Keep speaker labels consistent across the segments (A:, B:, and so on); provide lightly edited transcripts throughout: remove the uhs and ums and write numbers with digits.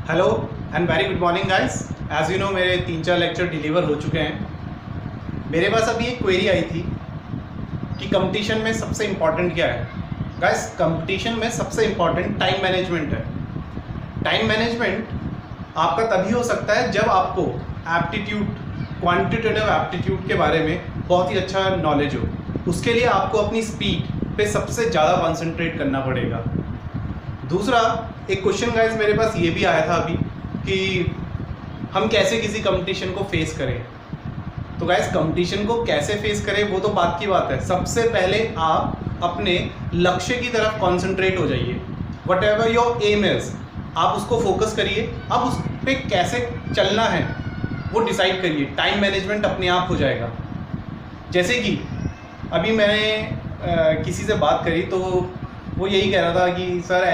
A: Hello and very good morning guys. As you know मेरे 3-4 lecture deliver हो चुके हैं। मेरे पास अभी एक क्वेरी आई थी कि कंपटीशन में सबसे इम्पॉर्टेंट क्या है। गाइस कंपटीशन में सबसे इम्पॉर्टेंट टाइम मैनेजमेंट है। टाइम मैनेजमेंट आपका तभी हो सकता है जब आपको एप्टीट्यूड, क्वांटिटेटिव एप्टीट्यूड के बारे में बहुत ही अच्छा नॉलेज हो। उसके लिए आपको अपनी स्पीड पे सबसे ज़्यादा कॉन्सेंट्रेट करना पड़ेगा। दूसरा एक क्वेश्चन गाइस मेरे पास ये भी आया था अभी कि हम कैसे किसी कंपटीशन को फेस करें। तो गाइस कंपटीशन को कैसे फेस करें वो तो बात की बात है। सबसे पहले आप अपने लक्ष्य की तरफ कॉन्सेंट्रेट हो जाइए। Whatever your aim is, आप उसको फोकस करिए। अब उस पर कैसे चलना है वो डिसाइड करिए। टाइम मैनेजमेंट अपने आप हो जाएगा। जैसे कि अभी मैंने किसी से बात करी तो वो यही कह रहा था कि सर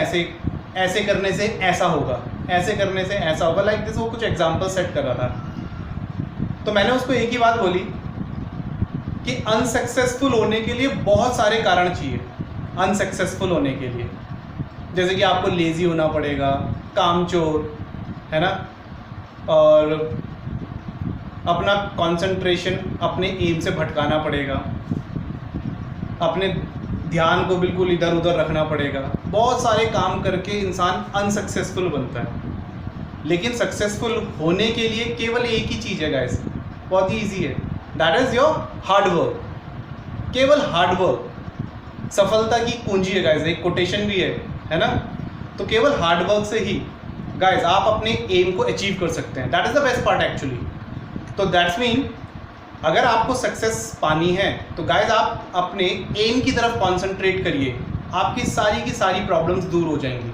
A: ऐसे करने से ऐसा होगा, ऐसे करने से ऐसा होगा, लाइक दिस। वो कुछ एग्जांपल सेट कर रहा था। तो मैंने उसको एक ही बात बोली कि अनसक्सेसफुल होने के लिए बहुत सारे कारण चाहिए। अनसक्सेसफुल होने के लिए जैसे कि आपको लेज़ी होना पड़ेगा, कामचोर है ना, और अपना कंसंट्रेशन अपने एम से भटकाना पड़ेगा, अपने ध्यान को बिल्कुल इधर उधर रखना पड़ेगा। बहुत सारे काम करके इंसान अनसक्सेसफुल बनता है। लेकिन सक्सेसफुल होने के लिए केवल एक ही चीज़ है गाइस, बहुत ही ईजी है, that is your hard work. केवल हार्ड वर्क सफलता की कुंजी है गाइस। एक कोटेशन भी है ना। तो केवल हार्ड वर्क से ही गाइस आप अपने एम को अचीव कर सकते हैं। That is the best part actually. तो दैट्स मीन अगर आपको सक्सेस पानी है तो गाइज आप अपने एम की तरफ कॉन्सेंट्रेट करिए। आपकी की सारी प्रॉब्लम्स दूर हो जाएंगी,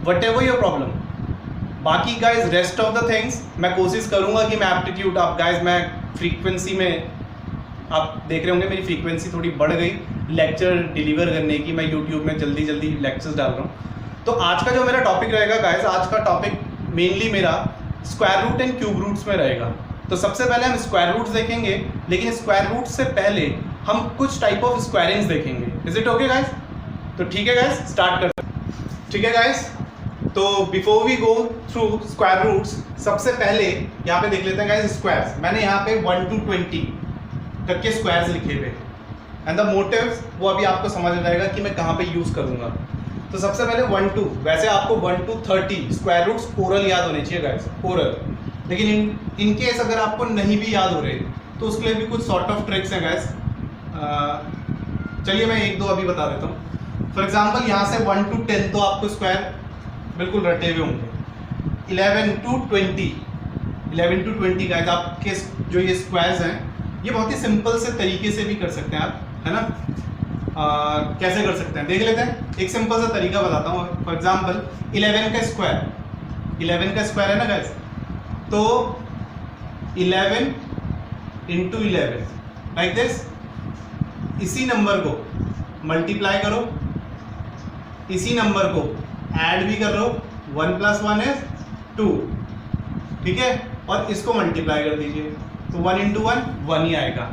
A: वट एवर योर प्रॉब्लम। बाकी guys rest of the things मैं कोशिश करूंगा कि मैं एप्टीट्यूड, आप गाइज मैं फ्रीक्वेंसी में, आप देख रहे होंगे मेरी फ्रीक्वेंसी थोड़ी बढ़ गई लेक्चर डिलीवर करने की। मैं यूट्यूब में जल्दी जल्दी लेक्चर्स डाल रहा हूँ। तो आज का जो मेरा टॉपिक रहेगा गाइज, आज का टॉपिक मेनली मेरा square root and cube roots में रहेगा। तो सबसे पहले हम स्क्वायर रूट्स देखेंगे, लेकिन स्क्वायर रूट से पहले हम कुछ टाइप ऑफ स्क्वायरिंग्स देखेंगे। Is it okay guys? तो ठीक है गाइस, स्टार्ट करते हैं। ठीक है गाइस, तो before we go through square roots, सबसे पहले यहाँ पे देख लेते हैं गाइस स्क्वायर्स। मैंने यहाँ पे 1 to 20 तक के स्क्वायर्स लिखे हुए एंड द मोटिव्स वो अभी आपको समझ आ जाएगा कि मैं कहाँ पे यूज करूँगा। तो सबसे पहले 1 to, वैसे आपको 1 to 30 स्क्वायर रूट्स ओरल याद होने चाहिए गाइस, ओरल। लेकिन इन केस अगर आपको नहीं भी याद हो रहे तो उसके लिए भी कुछ सॉर्ट ऑफ ट्रिक्स हैं गाइस। चलिए मैं एक दो अभी बता देता हूँ। फॉर एग्जांपल यहाँ से 1 to 10 तो आपको स्क्वायर बिल्कुल रटे हुए होंगे। 11 to 20 गाइस आपके जो ये स्क्वायर्स हैं ये बहुत ही सिंपल से तरीके से भी कर सकते हैं आप, है ना। कैसे कर सकते हैं देख लेते हैं। एक सिंपल सा तरीका बताता हूँ। फॉर एग्जाम्पल 11 का स्क्वायर है ना गाइस, तो 11 into 11 लाइक दिस। इसी नंबर को मल्टीप्लाई करो, इसी नंबर को ऐड भी कर लो। 1 + 1 is 2, ठीक है। और इसको मल्टीप्लाई कर दीजिए तो 1 into 1 1 ही आएगा।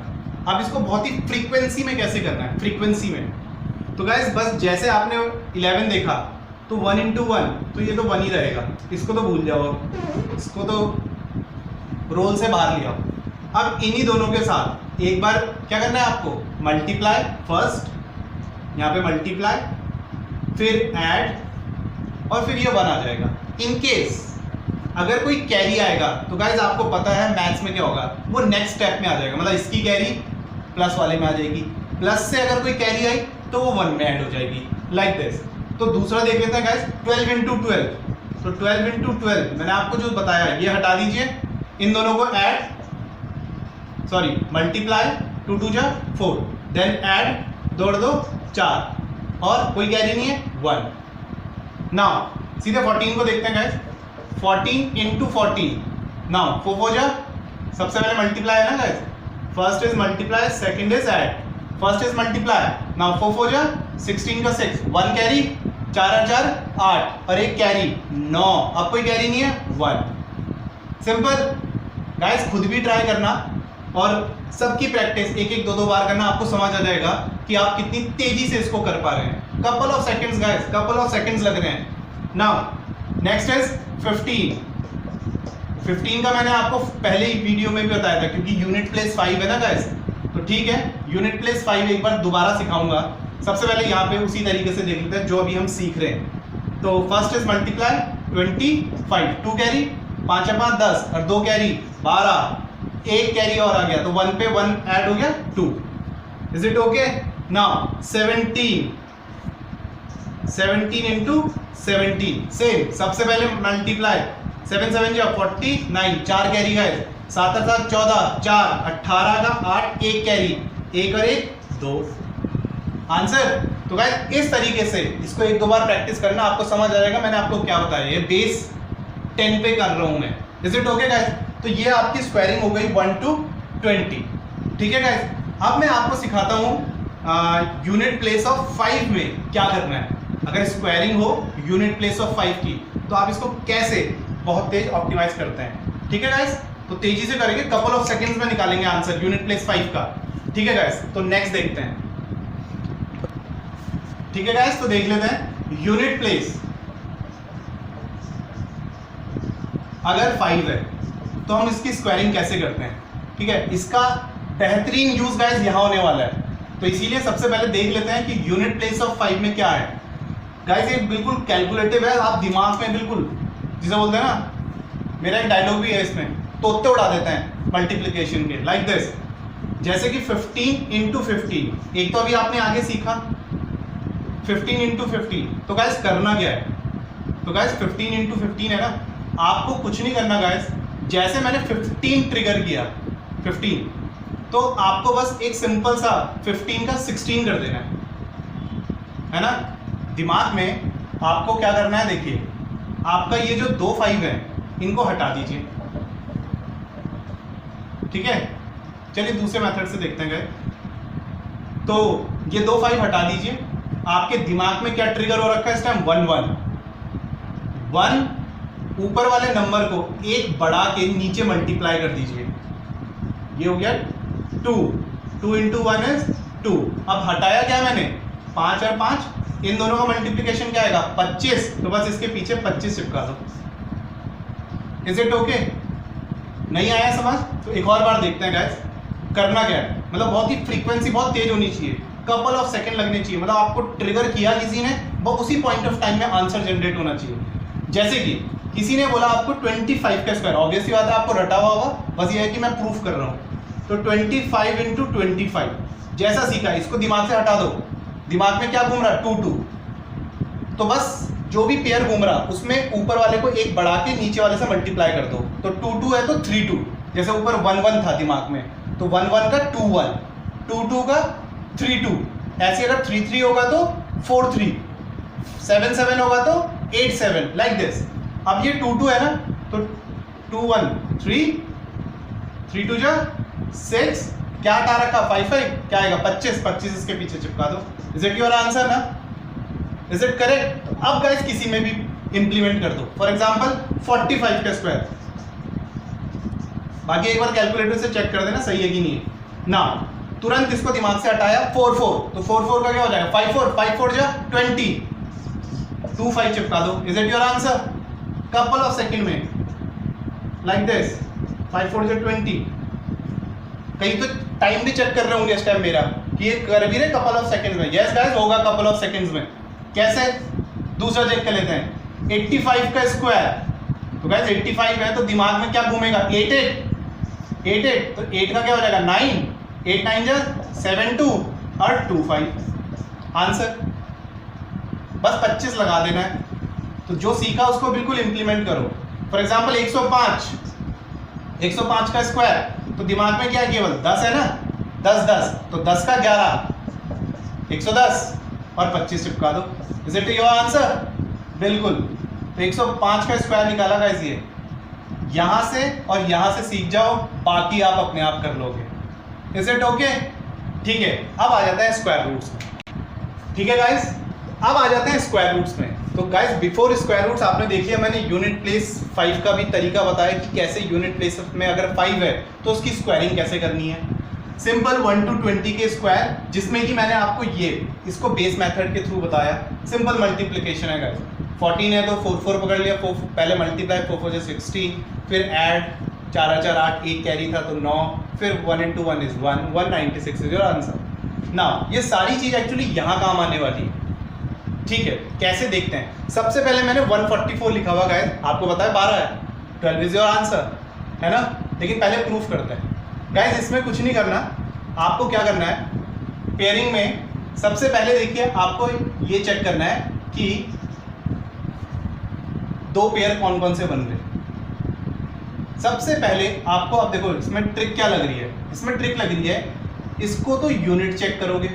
A: अब इसको बहुत ही फ्रीक्वेंसी में कैसे करना है, फ्रीक्वेंसी में तो गाइस बस जैसे आपने 11 देखा तो 1 into 1 तो ये तो 1 ही रहेगा, इसको तो भूल जाओ, इसको तो रोल से बाहर लिया। अब इन्हीं दोनों के साथ एक बार क्या करना है आपको, मल्टीप्लाई फर्स्ट, यहाँ पे मल्टीप्लाई, फिर ऐड और फिर ये 1 आ जाएगा। इन केस अगर कोई कैरी आएगा तो गाइज आपको पता है मैथ्स में क्या होगा, वो नेक्स्ट स्टेप में आ जाएगा। मतलब इसकी कैरी प्लस वाले में आ जाएगी, प्लस से अगर कोई कैरी आई तो वो 1 में ऐड हो जाएगी, लाइक दिस। तो दूसरा देख लेते हैं गाइज, 12 into 12। तो 12 into 12 मैंने आपको जो बताया ये हटा दीजिए, इन दोनों को ऐड, सॉरी मल्टीप्लाई, 2 2 जा 4, देन ऐड 2 2 4 और कोई कैरी नहीं है 1। नाउ सीधे 14 को देखते हैं गाइस, 14 into 14। नाउ 4 4 जा, सबसे पहले मल्टीप्लाई है ना guys, first is multiply, second is add. First is multiply, now 4 4 जा 16 का 6, 1 कैरी, 4 और 4 8 और एक कैरी 9। अब कोई कैरी नहीं है 1। सिंपल गाइस, खुद भी ट्राई करना और सबकी प्रैक्टिस एक एक 2 2 बार करना, आपको समझ आ जाएगा कि आप कितनी तेजी से इसको कर पा रहे हैं। Couple of seconds guys, couple of seconds लग रहे हैं। नाउ नेक्स्ट इज 15 का मैंने आपको पहले ही वीडियो में भी बताया था, क्योंकि यूनिट प्लेस 5 है ना गाइस, तो ठीक है यूनिट प्लेस 5 एक बार दोबारा सिखाऊंगा। सबसे पहले यहाँ पे उसी तरीके से देख लेते हैं जो अभी हम सीख रहे हैं। तो फर्स्ट इज मल्टीप्लाई 25, 2 कैरी 5 या 5 10 और 2 कैरी 12, एक कैरी और आ गया तो 1 पे 1 ऐड हो गया 2। Is it okay? Now 17 into 17 same, सबसे पहले मल्टीप्लाई 7 7 जा 49, 4 कैरी गए 7 और 7 14, 4 18 का 8, एक कैरी 1 और 1 2 आंसर। तो गाइस इस तरीके से इसको एक दो बार प्रैक्टिस करना, आपको समझ आ जाएगा मैंने आपको क्या बताया। ये बेस 10 पे कर रहा हूं मैं। Is it okay guys? तो ये आपकी स्क्वायरिंग हो गई 1 to 20। ठीक है गाइस, अब मैं आपको सिखाता हूं यूनिट प्लेस ऑफ 5 में क्या करना है। अगर स्क्वायरिंग हो यूनिट प्लेस ऑफ 5 की तो आप इसको कैसे बहुत तेज ऑप्टिमाइज करते हैं। ठीक है गाइस, तो तेजी से करेंगे, कपल ऑफ सेकंड्स में निकालेंगे आंसर यूनिट प्लेस 5 का। ठीक है गाइस, तो नेक्स्ट देखते हैं। ठीक है गाइस, तो देख लेते हैं यूनिट प्लेस अगर 5 है तो हम इसकी स्क्वायरिंग कैसे करते हैं। ठीक है, इसका बेहतरीन यूज गाइस यहां होने वाला है, तो इसीलिए सबसे पहले देख लेते हैं कि यूनिट प्लेस ऑफ 5 में क्या है। गाइस ये बिल्कुल कैलकुलेटिव है, आप दिमाग में बिल्कुल जिसे बोलते हैं ना, मेरा एक डायलॉग भी है इसमें, तोते उड़ा देते हैं मल्टीप्लिकेशन के, लाइक दिस। जैसे कि 15 इंटू 15, एक तो अभी आपने आगे सीखा 15 इंटू 15, तो गाइस करना क्या है। तो गाइस 15 इंटू 15 है ना, आपको कुछ नहीं करना गाइस, जैसे मैंने 15 ट्रिगर किया 15, तो आपको बस एक सिंपल सा 15 का 16 कर देना है ना। दिमाग में आपको क्या करना है, देखिए आपका ये जो 2 5 है इनको हटा दीजिए। ठीक है, चलिए दूसरे मेथड से देखते हैं गाइस। तो ये 2 5 हटा दीजिए, आपके दिमाग में क्या ट्रिगर हो रखा है इस टाइम, 1 1 1, ऊपर वाले नंबर को एक बढ़ा के नीचे मल्टीप्लाई कर दीजिए, ये हो गया 2, 2 इंटू 1 इज 2। अब हटाया क्या मैंने, 5 और 5, इन दोनों का मल्टीप्लिकेशन क्या आएगा 25, तो बस इसके पीछे 25 चिपका दो। Is it okay? नहीं आया समझ? तो एक और बार देखते हैं गाइस, करना क्या है, मतलब बहुत ही फ्रीक्वेंसी बहुत तेज होनी चाहिए, कपल ऑफ सेकंड लगने चाहिए, मतलब आपको ट्रिगर किया किसी ने, वो उसी पॉइंट ऑफ टाइम में आंसर जनरेट होना चाहिए। जैसे कि किसी ने बोला आपको 25 का स्क्वायर, ऑब्वियस सी बात है आपको रटा हुआ होगा, बस ये है कि मैं प्रूफ कर रहा हूँ। तो 25 इंटू 25 जैसा सीखा इसको दिमाग से हटा दो, दिमाग में क्या घूम रहा है 2 2, तो बस जो भी पेयर घूम रहा उसमें ऊपर वाले को एक बढ़ा के नीचे वाले से मल्टीप्लाई कर दो। तो 2 2 है तो 3 2, जैसे ऊपर 1 1 था दिमाग में, तो 1 1 का 2 1, 2 2 का 3 2, ऐसे अगर 3 3 होगा तो 4 3, 7 7 होगा तो 8 7, लाइक दिस। अब ये 2 2 है ना, तो 2 1 3, 3 2 जा 6, क्या हटा रखा 5 5, क्या आएगा 25, 25 इसके पीछे चिपका दो। इज इट योर आंसर ना? Is it correct? अब गाइस किसी में भी इंप्लीमेंट कर दो, फॉर एग्जांपल 45 का स्क्वायर, बाकी एक बार कैलकुलेटर से चेक कर देना सही है कि नहीं है ना। तुरंत इसको दिमाग से हटाया 4 4, तो 4 4 का क्या हो जाएगा 5 4, 5 4 जा 20, 2 5 चिपका दो। Is it your answer? Couple of second में, लाइक दिस, 5 4 जा 20। कहीं तो टाइम भी चेक कर रहे होंगे इस टाइम मेरा कि ये कर भी रहे कपल ऑफ सेकंड्स में। यस गाइस होगा कपल ऑफ सेकंड्स में। कैसे? दूसरा चेक कर लेते हैं, 85 का स्क्वायर, तो गाइस 85 है तो दिमाग में क्या घूमेगा 8 8, 8 8, तो 8 का क्या हो जाएगा 9, 8 9 जा 7 2 और 2 5 आंसर। बस 25 लगा देना है। तो जो सीखा उसको बिल्कुल इंप्लीमेंट करो। फॉर एग्जांपल 105 का स्क्वायर, तो दिमाग में क्या है केवल 10 है ना, 10 10, तो 10 का 11 110 और 25 चिपका दो। Is it your answer? बिल्कुल। तो 105 का स्क्वायर निकाला गाइस, ये यहां से और यहां से सीख जाओ, बाकी आप अपने आप कर लोगे। Is it okay? ठीक है, अब आ जाता है स्क्वायर रूट्स में। ठीक है गाइस, अब आ जाते हैं स्क्वायर रूट्स में। तो गाइस बिफोर स्क्वायर रूट्स आपने देख लिया, मैंने यूनिट प्लेस 5 का भी तरीका बताया कि कैसे यूनिट प्लेस में अगर 5 है तो उसकी स्क्वायरिंग कैसे करनी है। सिंपल 1 to 20 के स्क्वायर, जिसमें कि मैंने आपको ये इसको बेस मेथड के थ्रू बताया, सिंपल मल्टीप्लिकेशन है गाइस। 14 है तो 4 पकड़ लिया, 4 पहले मल्टीप्लाई, 4 4 16, फिर ऐड 4 4 8, एक कैरी था तो 9, फिर 1 into 1 is 1, 196 is your answer. Now ये सारी चीज एक्चुअली यहाँ काम आने वाली है, ठीक है। कैसे देखते हैं, सबसे पहले मैंने 144 लिखा हुआ गाइस, आपको पता है 12 है, 12 इज योर आंसर, है ना। लेकिन पहले प्रूफ करते हैं गाइस, इसमें कुछ नहीं करना, आपको क्या करना है, पेयरिंग में सबसे पहले देखिए आपको ये चेक करना है कि दो पेयर कौन कौन से बन रहे। सबसे पहले आपको, अब देखो इसमें ट्रिक क्या लग रही है, इसमें ट्रिक लग रही है, इसको तो यूनिट चेक करोगे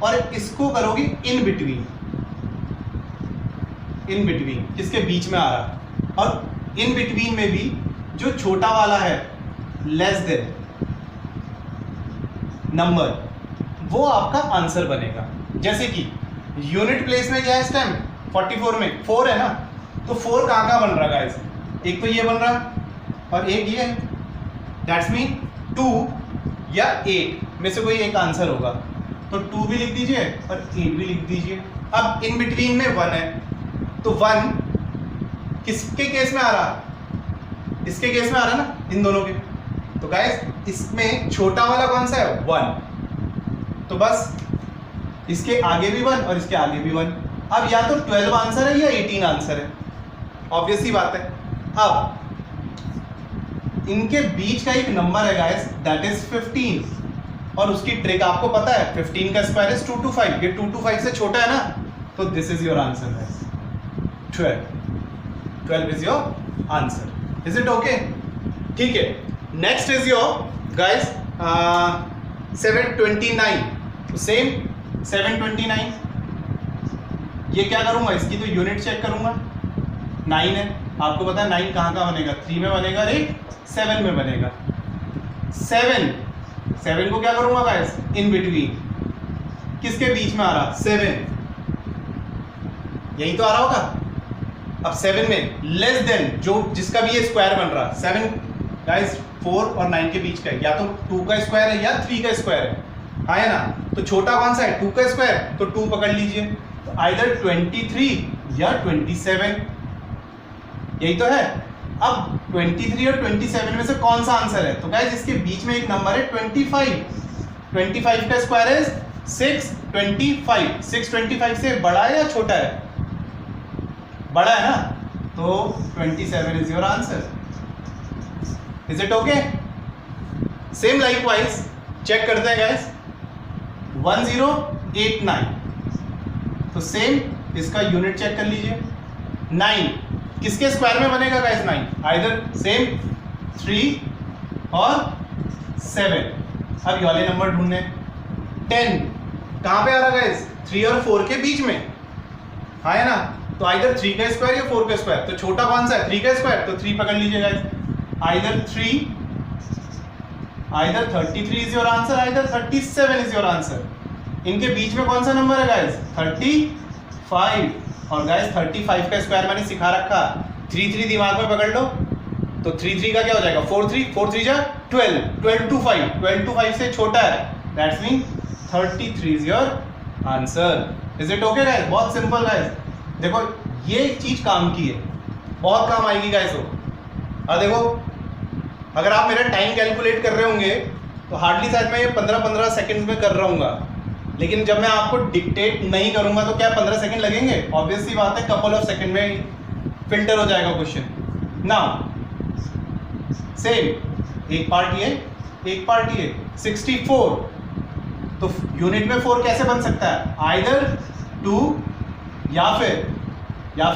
A: और इसको करोगे इन बिटवीन, इन बिटवीन किसके बीच में आ रहा, और इन बिटवीन में भी जो छोटा वाला है लेस देन नंबर, वो आपका आंसर बनेगा। जैसे कि यूनिट प्लेस में क्या है इस टाइम 44 में 4 है ना, तो 4 कहाँ कहाँ बन रहा है गाइस, एक तो ये बन रहा और एक ये, दैट्स मीन 2 या 8 में से कोई एक आंसर होगा, तो 2 भी लिख दीजिए और 8 भी लिख दीजिए। अब इन बिटवीन में 1 है, तो 1 किसके केस में आ रहा, इसके केस में आ रहा ना, इन दोनों के, तो गाइस इसमें छोटा वाला कौन सा है 1, तो बस इसके आगे भी 1 और इसके आगे भी 1। अब या तो 12 आंसर है या 18 आंसर है, ऑब्वियस सी बात है। अब इनके बीच का एक नंबर है गाइस, दैट इज 15, और उसकी ट्रिक आपको पता है, 15 का स्क्वायर इज 2 to 5, ये 2 to 5 से छोटा है ना, तो this is your answer guys, 12 is your answer. Is it okay, ठीक है। नेक्स्ट इज योर गाइस 729, तो सेम 729, ये क्या करूंगा, इसकी तो यूनिट चेक करूंगा, 9 है, आपको पता है 9 कहाँ कहाँ बनेगा, 3 में बनेगा, एक 7 में बनेगा। 7 को क्या करूंगा गाइस, इन बिटवीन, किसके बीच में आ रहा, 7, यही तो आ रहा होगा। अब 7 में लेस देन, जो जिसका भी ये स्क्वायर बन रहा, 7 गाइस 4 और 9 के बीच का है, या तो 2 का स्क्वायर है या 3 का स्क्वायर है, आया ना, तो छोटा कौन सा है 2 का स्क्वायर, तो 2 पकड़ लीजिए, तो आइदर 23 या 27, यही तो है। अब 23 और 27 में से कौन सा आंसर है, तो गाइस इसके बीच में एक नंबर है 25 का स्क्वायर है 625, 625 से बड़ा है या छोटा है, बड़ा है ना, तो 27 is your answer. Is it okay, same likewise check करते हैं गाइस, 1089, तो सेम इसका यूनिट चेक कर लीजिए, 9 किसके स्क्वायर में बनेगा गाइस, 9 आइदर सेम 3 और 7। अब ये वाले नंबर ढूंढने, 10 कहाँ पे आ रहा गाइस, 3 और 4 के बीच में, हाँ है ना, तो आइदर 3 का स्क्वायर या 4 का स्क्वायर, तो छोटा कौन सा है 3 का स्क्वायर, तो 3 पकड़ लीजिए guys, either 3, either 33 is your answer, either 37 is your answer. इनके बीच में कौन सा नंबर है गाइस, 35, और गाइस 35 का स्क्वायर मैंने सिखा रखा, 3 दिमाग में पकड़ लो, तो 3 का क्या हो जाएगा, 4 जा 12, 12 to 5 से छोटा है, that's mean 33 is your answer. Is it okay guys, बहुत सिंपल गाइस, देखो ये चीज काम की है, बहुत काम आएगी गाइस वो। और देखो अगर आप मेरा टाइम कैलकुलेट कर रहे होंगे तो हार्डली शायद मैं ये 15 सेकंड्स में कर रहा हूँ, लेकिन जब मैं आपको डिक्टेट नहीं करूंगा तो क्या 15 सेकंड लगेंगे, ऑब्वियस सी बात है, कपल ऑफ सेकंड में फिल्टर हो जाएगा क्वेश्चन। नाउ सेम एक पार्ट ये, एक पार्ट ये, 64, तो यूनिट में 4 कैसे बन सकता है, आइदर 2 या फिर 8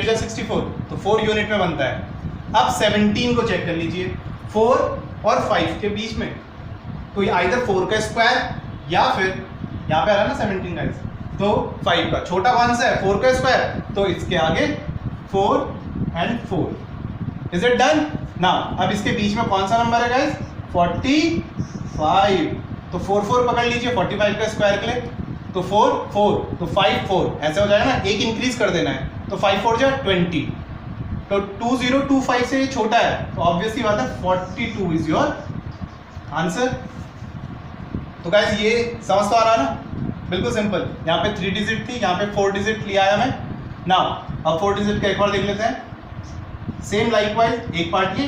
A: जा 64, तो 4 यूनिट में बनता है। अब 17 को चेक कर लीजिए, 4 और 5 के बीच में, तो आइदर 4 का स्क्वायर या फिर यहाँ पे आ रहा है ना 17 गाइस, तो 5 का छोटा कौन सा है 4 का स्क्वायर, तो इसके आगे 4 and 4। Is it done. Now अब इसके बीच में कौन सा नंबर है गाइस, 45, तो 4 पकड़ लीजिए 45 का स्क्वायर के लिए, तो 4 तो 5 4 ऐसे हो जाएगा ना, एक इंक्रीज कर देना है, तो 5 4 जा 20, तो 2025 से ये छोटा है, तो ऑब्वियसली बात है 42 इज योर आंसर। तो गाइस ये समझ तो आ रहा ना, बिल्कुल सिंपल। यहाँ पे 3 डिजिट थी, यहाँ पे 4 डिजिट लिया आया मैं। नाउ अब 4 डिजिट का एक और देख लेते हैं। सेम लाइकवाइज एक पार्ट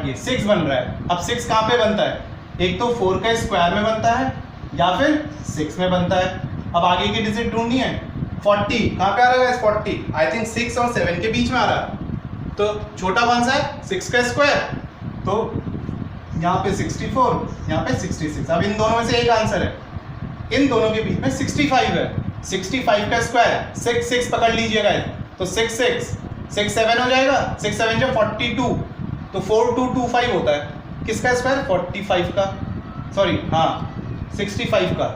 A: ये 6 बन रहा है। अब 6 कहाँ पे बनता है? एक तो 4 का स्क्वायर में बनता है या फिर 6 में बनता है। अब आगे की डिजिट ढूंढनी है। 40 कहाँ पे आ रहा है? 40 आई थिंक 6 और 7 के बीच में आ रहा है। तो छोटा कौन सा है? 6 का स्क्वायर। तो यहाँ पे 64, यहाँ पे 66। अब इन दोनों में से एक आंसर है। इन दोनों के बीच में 65 है। 65 का स्क्वायर 6 पकड़ लीजिएगा, तो 6 7 हो जाएगा। 6 7 जो 42, तो 4225 होता है। किसका स्क्वायर? 45 का, सॉरी हाँ 65 का।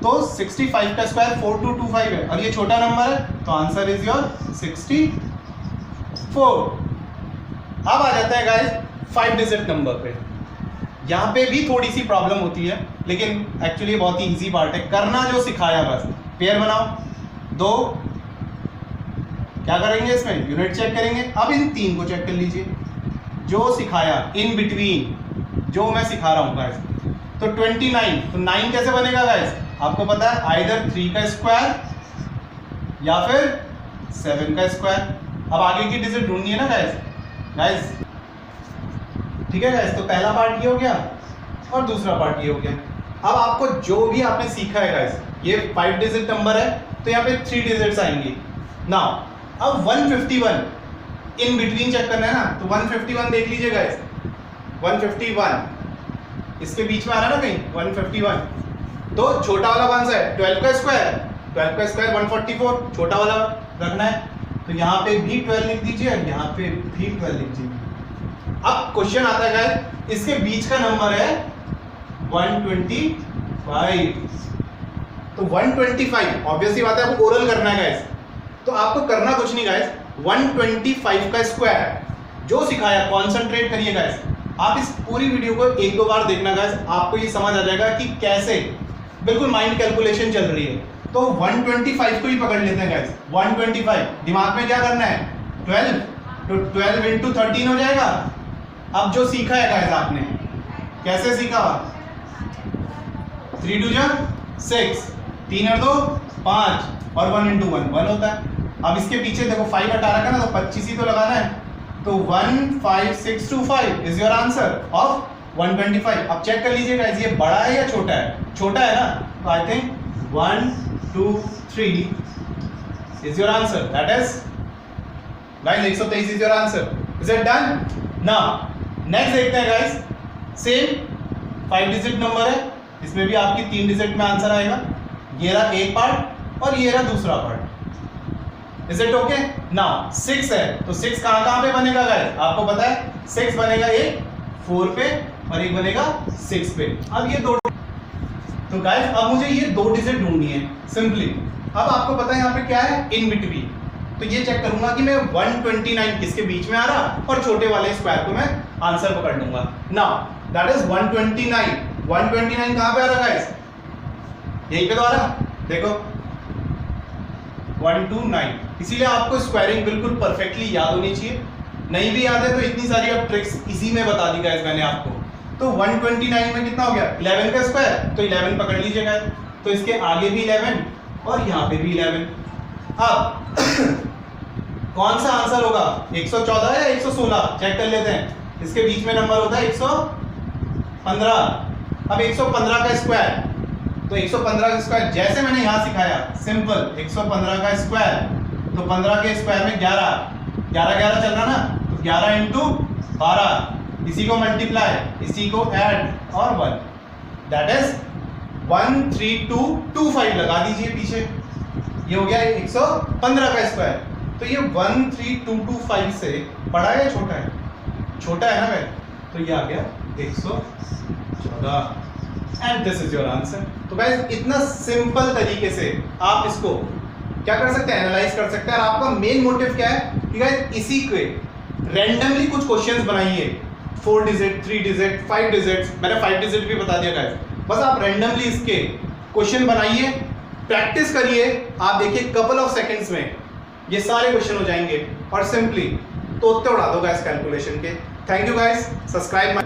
A: तो 65 का स्क्वायर 4225 है और ये छोटा नंबर है, तो आंसर इज योर 64। अब आ जाता है गाइस 5 डिजिट नंबर पे। यहाँ पे भी थोड़ी सी प्रॉब्लम होती है, लेकिन एक्चुअली बहुत ही इजी पार्ट है। करना जो सिखाया बस, पेयर बनाओ, दो क्या करेंगे इसमें? यूनिट चेक करेंगे। अब इन 3 को चेक कर लीजिए, जो सिखाया इन बिटवीन, जो मैं सिखा रहा हूँ गाइस। तो 29, तो 9 कैसे बनेगा गाइस? आपको पता है आइदर 3 का स्क्वायर या फिर 7 का स्क्वायर। अब आगे की डिजिट ढूंढनी है ना गाइस। ठीक है गाइस, तो पहला पार्ट ये हो गया और दूसरा पार्ट ये हो गया। अब आपको जो भी आपने सीखा है गाइस, ये 5 डिजिट नंबर है, तो यहाँ पे 3 डिजिट्स आएंगी। नाउ अब 151 इन बिटवीन चेक करना है ना, तो 151 देख लीजिए गाइस। 151 इसके बीच में आ रहा है ना कहीं, 151। तो छोटा वाला कौन सा है? 12 का स्क्वायर। 12 का स्क्वायर 144, छोटा वाला रखना है। तो यहाँ पे भी 12 लिख दीजिए, यहाँ पे भी 12 लिख दीजिए। अब क्वेश्चन आता है गाइस, इसके बीच का नंबर है 125। तो 125 ऑब्वियसली बात है, आपको ओरल करना है गाइस। तो आपको करना कुछ नहीं गाइस, 125 का स्क्वायर जो सिखाया, कॉन्सेंट्रेट करिए गाइस। आप इस पूरी वीडियो को 1-2 बार देखना गाइस, आपको ये समझ आ जाएगा कि कैसे बिल्कुल माइंड कैलकुलेशन चल रही है। तो 125 को ही पकड़ लेते हैं गाइस। 125 दिमाग में क्या करना है? 12, तो 12 into 13 हो जाएगा। अब जो सीखा है गाइस आपने, कैसे सीखा? 3 2 6, 3 और 2 5 और 1 into 1 1 होता है। अब इसके पीछे देखो 5 हटा रखा ना, तो 25 ही तो लगाना है। तो 15625 इज योर आंसर ऑफ 125। अब चेक कर लीजिए गाइस, ये बड़ा है या छोटा है? छोटा है ना, तो I think 1 2 3 is your answer. That is guys 123 is your answer. Is it done? Now next देखते हैं गाइस, सेम 5 डिजिट नंबर है, इसमें भी आपकी 3 डिजिट में आंसर आएगा। ये रहा एक पार्ट और ये रहा दूसरा part. Is it okay? Now 6 है, तो 6 कहां पे बनेगा गाइस? आपको पता है 6 बनेगा एक 4 पे और एक बनेगा 6 पे। अब ये दो, तो गाइस अब मुझे ये 2 डिजिट ढूंढनी है सिंपली। अब आपको पता है यहाँ पे क्या है? In between. तो ये चेक करूंगा कि मैं 129 किसके बीच में आ रहा, और छोटे वाले स्क्वायर को मैं आंसर पकड़ लूंगा। Now that is 129। 129 कहां पे आ रहा गाइस? यहीं पे तो आ रहा, देखो 129। इसीलिए आपको स्क्वायरिंग बिल्कुल परफेक्टली याद होनी चाहिए। नहीं भी याद है तो इतनी सारी अब ट्रिक्स इसी में बता दी गाइस मैंने आपको। तो 129 में कितना हो गया? 11 का स्क्वायर, तो 11 पकड़ लीजिएगा। तो इसके आगे भी 11 और यहाँ पे भी 11। अब कौन सा आंसर होगा? 114 या 116? चेक कर लेते हैं। इसके बीच में नंबर होता है 115। अब 115 का स्क्वायर, तो 115 का स्क्वायर जैसे मैंने यहाँ सिखाया, सिंपल 115 का स्क्वायर, तो 15 के स्क्वायर में 11 11 चल रहा ना, तो 11 इंटू 12, इसी को मल्टीप्लाई, इसी को ऐड और 1, दैट इज 13225 लगा दीजिए पीछे। ये हो गया 115 का स्क्वायर। तो ये 13225 से बड़ा है या छोटा है? छोटा है ना भाई, तो ये आ गया 114 and this is your answer. तो गाइस इतना सिंपल तरीके से आप इसको क्या कर सकते हैं? एनालाइज कर सकते हैं। और आपका मेन मोटिव क्या है कि गाइस इसी के रैंडमली कुछ क्वेश्चंस बनाइए, 4 डिजिट, 3 डिजिट, 5 डिजिट। मैंने 5 डिजिट भी बता दिया गाइस। बस आप रैंडमली इसके क्वेश्चन बनाइए, प्रैक्टिस करिए। आप देखिए कपल ऑफ सेकंड्स में ये सारे क्वेश्चन हो जाएंगे और सिंपली तोते उड़ा दो गाइस कैलकुलेशन के। Thank you guys, subscribe my